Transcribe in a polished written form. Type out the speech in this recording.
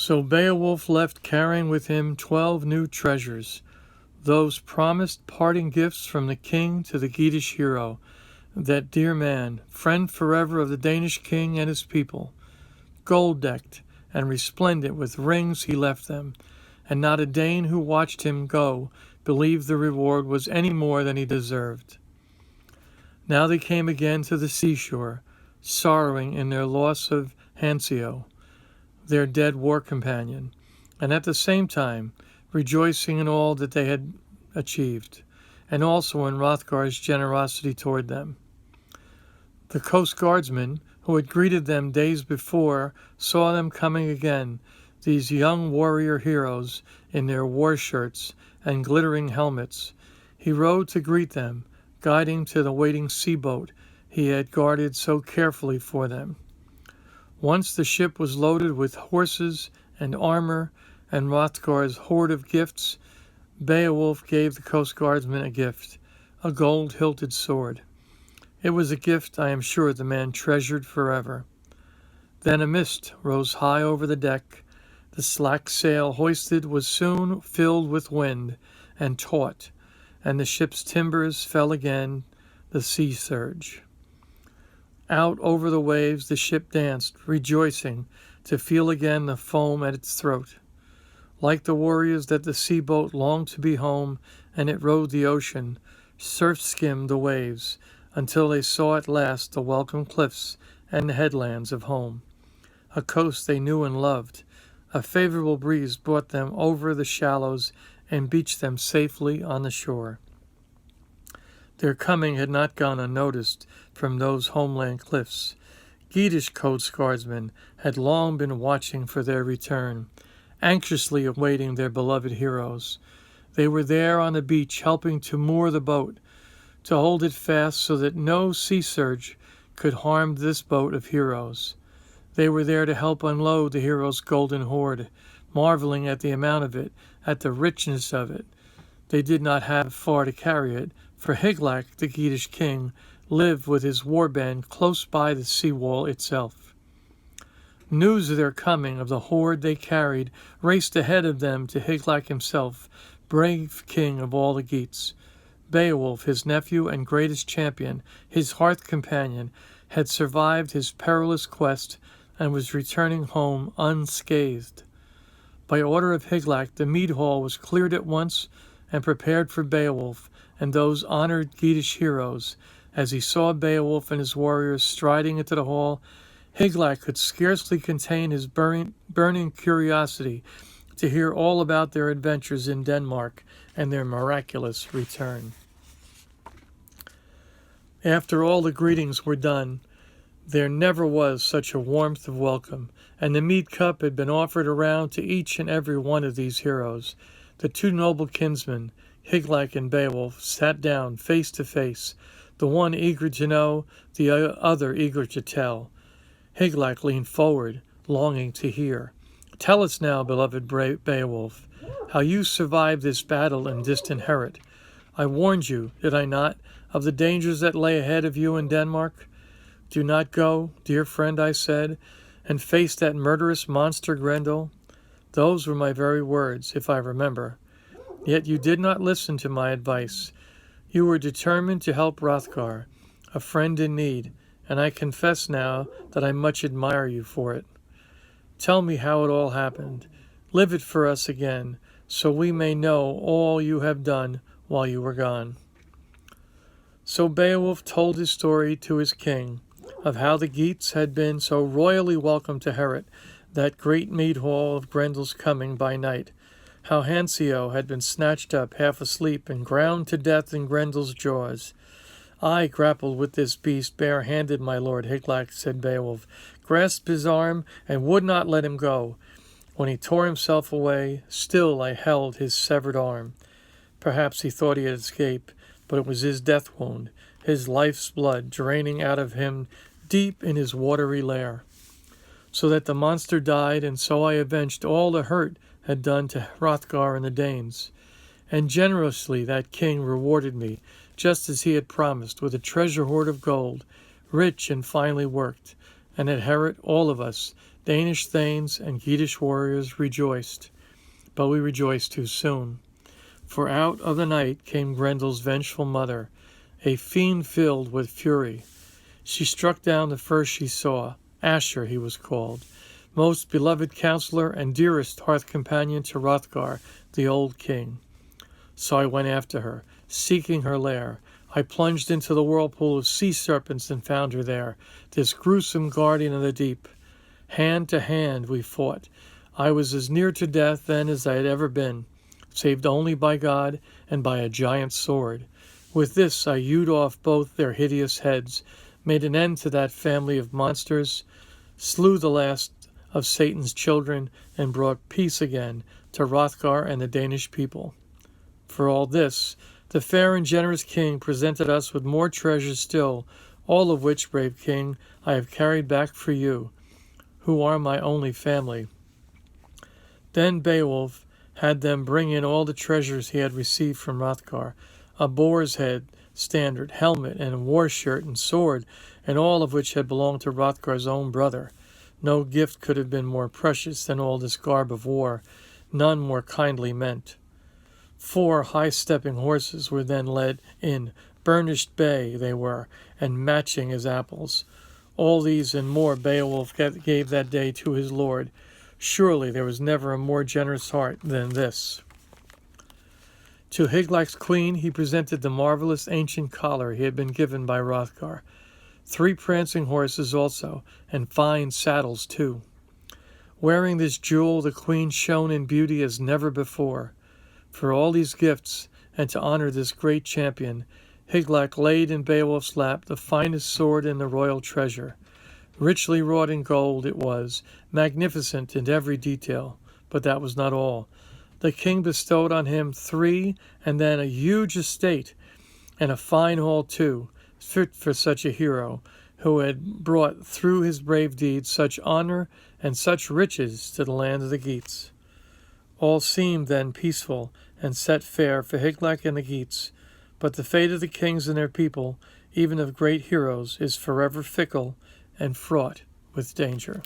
So Beowulf left carrying with him 12 new treasures, those promised parting gifts from the king to the Geatish hero, that dear man, friend forever of the Danish king and his people. Gold-decked and resplendent with rings he left them, and not a Dane who watched him go believed the reward was any more than he deserved. Now they came again to the seashore, sorrowing in their loss of Hansio, their dead war companion, and at the same time rejoicing in all that they had achieved, and also in Hrothgar's generosity toward them. The coast guardsmen, who had greeted them days before, saw them coming again, these young warrior heroes in their war shirts and glittering helmets. He rode to greet them, guiding to the waiting sea-boat he had guarded so carefully for them. Once the ship was loaded with horses and armor and Hrothgar's hoard of gifts, Beowulf gave the coast guardsman a gift, a gold-hilted sword. It was a gift I am sure the man treasured forever. Then a mist rose high over the deck. The slack sail hoisted was soon filled with wind and taut, and the ship's timbers fell again, the sea surge. Out over the waves the ship danced, rejoicing to feel again the foam at its throat. Like the warriors that the sea-boat longed to be home, and it rode the ocean, surf skimmed the waves, until they saw at last the welcome cliffs and the headlands of home. A coast they knew and loved. A favorable breeze brought them over the shallows and beached them safely on the shore. Their coming had not gone unnoticed from those homeland cliffs. Geatish coast guardsmen had long been watching for their return, anxiously awaiting their beloved heroes. They were there on the beach helping to moor the boat, to hold it fast so that no sea surge could harm this boat of heroes. They were there to help unload the heroes' golden hoard, marveling at the amount of it, at the richness of it. They did not have far to carry it, for Hygelac, the Geatish king, lived with his warband close by the seawall itself. News of their coming, of the hoard they carried, raced ahead of them to Hygelac himself, brave king of all the Geats. Beowulf, his nephew and greatest champion, his hearth companion, had survived his perilous quest and was returning home unscathed. By order of Hygelac, the mead hall was cleared at once and prepared for Beowulf and those honored Geatish heroes. As he saw Beowulf and his warriors striding into the hall, Hygelac could scarcely contain his burning curiosity to hear all about their adventures in Denmark and their miraculous return. After all the greetings were done, there never was such a warmth of welcome, and the mead cup had been offered around to each and every one of these heroes. The two noble kinsmen, Hygelac and Beowulf, sat down face to face, the one eager to know, the other eager to tell. Hygelac leaned forward, longing to hear. "Tell us now, beloved Beowulf, how you survived this battle in distant Heorot. I warned you, did I not, of the dangers that lay ahead of you in Denmark? Do not go, dear friend, I said, and face that murderous monster Grendel. Those were my very words, if I remember. Yet you did not listen to my advice. You were determined to help Hrothgar, a friend in need, and I confess now that I much admire you for it. Tell me how it all happened. Live it for us again, so we may know all you have done while you were gone." So Beowulf told his story to his king, of how the Geats had been so royally welcomed to Heorot, that great mead hall of Grendel's coming by night, how Hansio had been snatched up half asleep and ground to death in Grendel's jaws. "I grappled with this beast bare-handed, my lord Hygelac," said Beowulf, grasped his arm and would not let him go. When he tore himself away, still I held his severed arm. Perhaps he thought he had escaped, but it was his death wound, his life's blood draining out of him deep in his watery lair. So that the monster died, and so I avenged all the hurt had done to Hrothgar and the Danes. And generously that king rewarded me, just as he had promised, with a treasure hoard of gold, rich and finely worked, and at Herat all of us, Danish thanes and Geatish warriors, rejoiced. But we rejoiced too soon. For out of the night came Grendel's vengeful mother, a fiend filled with fury. She struck down the first she saw. Asher he was called, most beloved counselor and dearest hearth companion to Hrothgar, the old king. So I went after her, seeking her lair. I plunged into the whirlpool of sea serpents and found her there, this gruesome guardian of the deep. Hand to hand we fought. I was as near to death then as I had ever been, saved only by God and by a giant sword. With this I hewed off both their hideous heads, made an end to that family of monsters, slew the last of Satan's children, and brought peace again to Hrothgar and the Danish people. For all this, the fair and generous king presented us with more treasures still, all of which, brave king, I have carried back for you, who are my only family. Then Beowulf had them bring in all the treasures he had received from Hrothgar, a boar's head, standard, helmet, and war shirt and sword, and all of which had belonged to Hrothgar's own brother. No gift could have been more precious than all this garb of war, none more kindly meant. 4 high-stepping horses were then led in, burnished bay they were, and matching as apples. All these and more Beowulf gave that day to his lord. Surely there was never a more generous heart than this. To Higlac's queen he presented the marvelous ancient collar he had been given by Hrothgar, 3 prancing horses also, and fine saddles too. Wearing this jewel, the queen shone in beauty as never before. For all these gifts, and to honor this great champion, Hygelac laid in Beowulf's lap the finest sword in the royal treasure. Richly wrought in gold it was, magnificent in every detail. But that was not all. The king bestowed on him 3, and then a huge estate, and a fine hall too, fit for such a hero, who had brought through his brave deeds such honor and such riches to the land of the Geats. All seemed then peaceful and set fair for Hygelac and the Geats, but the fate of the kings and their people, even of great heroes, is forever fickle and fraught with danger.